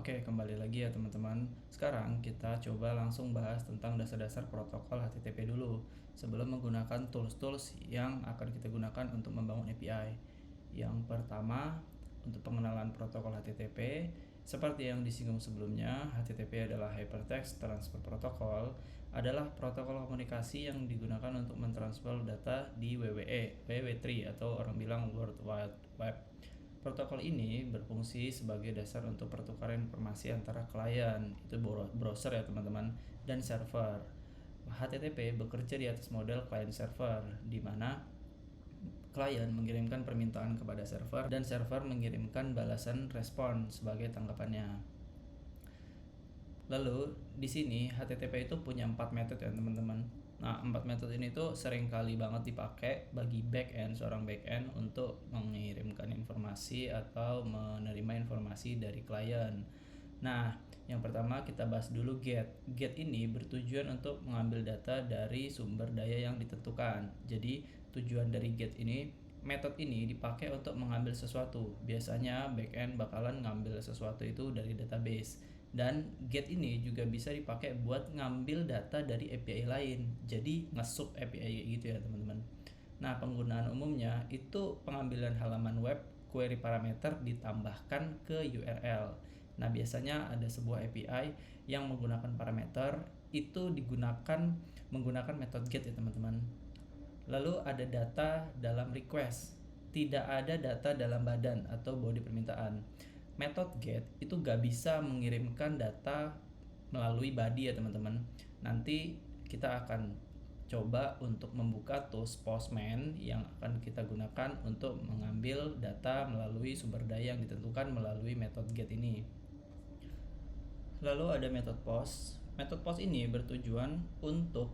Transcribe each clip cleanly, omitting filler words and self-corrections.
Oke, kembali lagi ya teman-teman. Sekarang kita coba langsung bahas tentang dasar-dasar protokol HTTP dulu sebelum menggunakan tools-tools yang akan kita gunakan untuk membangun API. Yang pertama, untuk pengenalan protokol HTTP, seperti yang disinggung sebelumnya, HTTP adalah Hypertext Transfer Protocol, adalah protokol komunikasi yang digunakan untuk mentransfer data di WWE, WW3 atau orang bilang World Wide Web. Protokol ini berfungsi sebagai dasar untuk pertukaran informasi antara klien, itu browser ya teman-teman, dan server. HTTP bekerja di atas model client server, di mana klien mengirimkan permintaan kepada server dan server mengirimkan balasan respon sebagai tanggapannya. Lalu di sini HTTP itu punya 4 metode ya teman-teman. Nah, 4 metode ini tuh sering kali banget dipakai bagi seorang backend untuk mengirimkan informasi atau menerima informasi dari klien. Nah, yang pertama kita bahas dulu get. Get ini bertujuan untuk mengambil data dari sumber daya yang ditentukan. Jadi, tujuan dari get ini, metode ini dipakai untuk mengambil sesuatu. Biasanya backend bakalan ngambil sesuatu itu dari database. Dan get ini juga bisa dipakai buat ngambil data dari API lain. Jadi nge-sub API gitu ya teman-teman. Nah, penggunaan umumnya itu pengambilan halaman web, query parameter ditambahkan ke URL. Nah, biasanya ada sebuah API yang menggunakan parameter itu digunakan menggunakan metode get ya teman-teman. Lalu ada data dalam request. Tidak ada data dalam badan atau body permintaan. Metode get itu gak bisa mengirimkan data melalui body ya teman-teman. Nanti kita akan coba untuk membuka tools Postman yang akan kita gunakan untuk mengambil data melalui sumber daya yang ditentukan melalui metode get ini. Lalu ada metode post. Metode post ini bertujuan untuk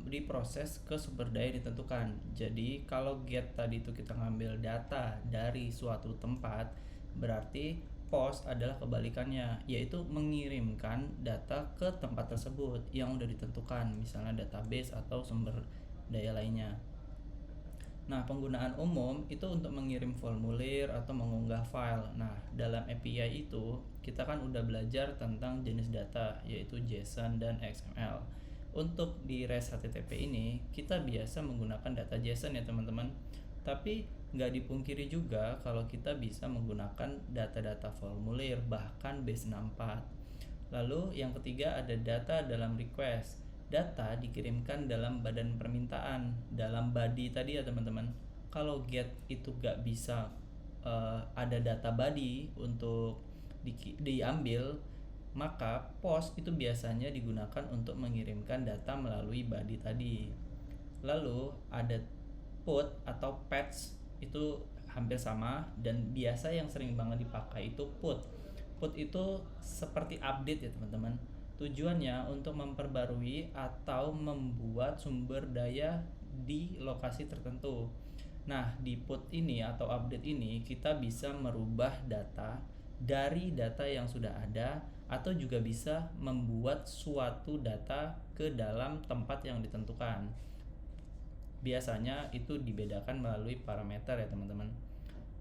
diproses ke sumber daya yang ditentukan. Jadi kalau get tadi itu kita ngambil data dari suatu tempat, berarti post adalah kebalikannya, yaitu mengirimkan data ke tempat tersebut yang udah ditentukan, misalnya database atau sumber daya lainnya. Nah, penggunaan umum itu untuk mengirim formulir atau mengunggah file. Nah, dalam API itu kita kan udah belajar tentang jenis data, yaitu JSON dan XML. Untuk di REST HTTP ini, kita biasa menggunakan data JSON ya teman-teman. Tapi nggak dipungkiri juga kalau kita bisa menggunakan data-data formulir, bahkan base64. Lalu yang ketiga ada data dalam request. Data dikirimkan dalam badan permintaan, dalam body tadi ya teman-teman. Kalau get itu gak bisa ada data body untuk diambil, maka post itu biasanya digunakan untuk mengirimkan data melalui body tadi. Lalu ada put atau patch, itu hampir sama, dan biasa yang sering banget dipakai itu put. Put itu seperti update ya teman-teman. Tujuannya untuk memperbarui atau membuat sumber daya di lokasi tertentu. Nah, di put ini atau update ini kita bisa merubah data dari data yang sudah ada, atau juga bisa membuat suatu data ke dalam tempat yang ditentukan. Biasanya itu dibedakan melalui parameter ya teman-teman.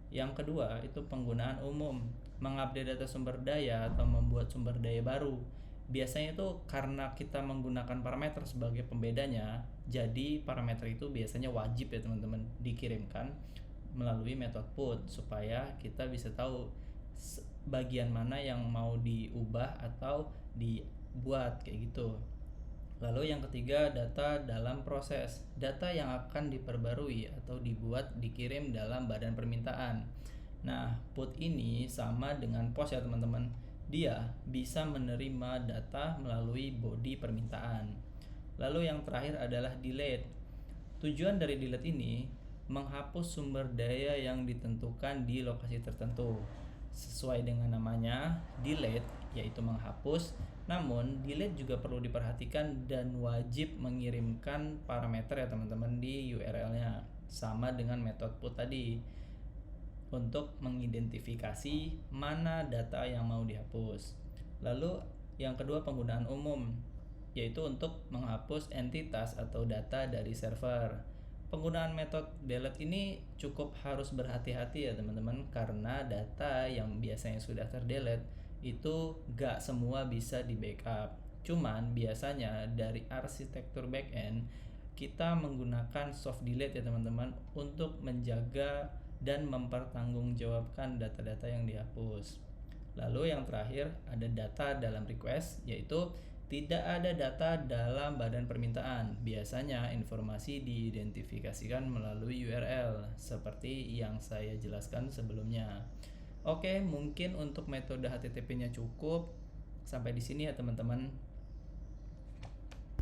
Yang kedua itu penggunaan umum, mengupdate data sumber daya atau membuat sumber daya baru. Biasanya itu karena kita menggunakan parameter sebagai pembedanya, jadi parameter itu biasanya wajib ya teman-teman dikirimkan melalui metode put supaya kita bisa tahu bagian mana yang mau diubah atau dibuat kayak gitu. Lalu yang ketiga, data dalam proses. Data yang akan diperbarui atau dibuat dikirim dalam badan permintaan. Nah, put ini sama dengan post ya teman-teman. Dia bisa menerima data melalui body permintaan. Lalu yang terakhir adalah delete. Tujuan dari delete ini menghapus sumber daya yang ditentukan di lokasi tertentu. Sesuai dengan namanya, delete yaitu menghapus. Namun, delete juga perlu diperhatikan dan wajib mengirimkan parameter ya teman-teman di URL-nya. Sama dengan metode put tadi, untuk mengidentifikasi mana data yang mau dihapus. Lalu yang kedua penggunaan umum, yaitu untuk menghapus entitas atau data dari server. Penggunaan metode delete ini cukup harus berhati-hati ya teman-teman, karena data yang biasanya sudah terdelete itu gak semua bisa di backup. Cuman biasanya dari arsitektur backend kita menggunakan soft delete ya teman-teman untuk menjaga dan mempertanggungjawabkan data-data yang dihapus. Lalu yang terakhir ada data dalam request, yaitu tidak ada data dalam badan permintaan. Biasanya informasi diidentifikasikan melalui URL seperti yang saya jelaskan sebelumnya. Oke, mungkin untuk metode HTTP-nya cukup. Sampai di sini ya teman-teman.